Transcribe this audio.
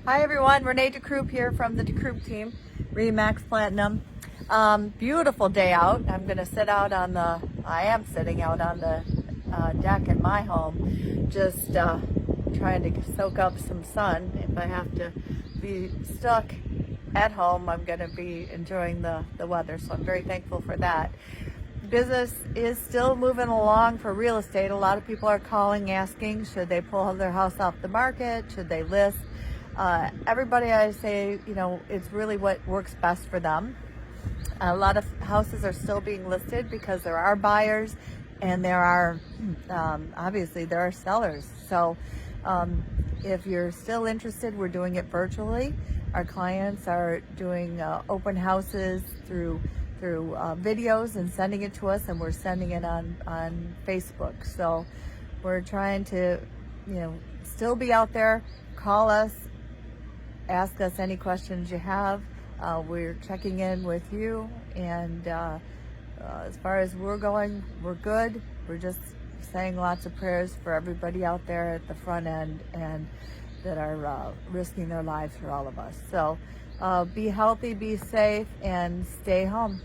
Hi everyone, Renee DeKroub here from the DeKroub team, Remax Platinum. Beautiful day out. I am sitting out on the deck at my home, just trying to soak up some sun. If I have to be stuck at home, I'm going to be enjoying the weather, so I'm very thankful for that. Business is still moving along for real estate. A lot of people are calling, asking, should they pull their house off the market? Should they list? Everybody, I say, it's really what works best for them. A lot of houses are still being listed because there are buyers and there are, obviously, there are sellers. So if you're still interested, we're doing it virtually. Our clients are doing open houses through videos and sending it to us, and we're sending it on Facebook. So we're trying to, still be out there. Call us, ask us any questions you have. We're checking in with you, and as far as we're going, we're good. We're just saying lots of prayers for everybody out there at the front end and that are risking their lives for all of us. So be healthy, be safe, and stay home.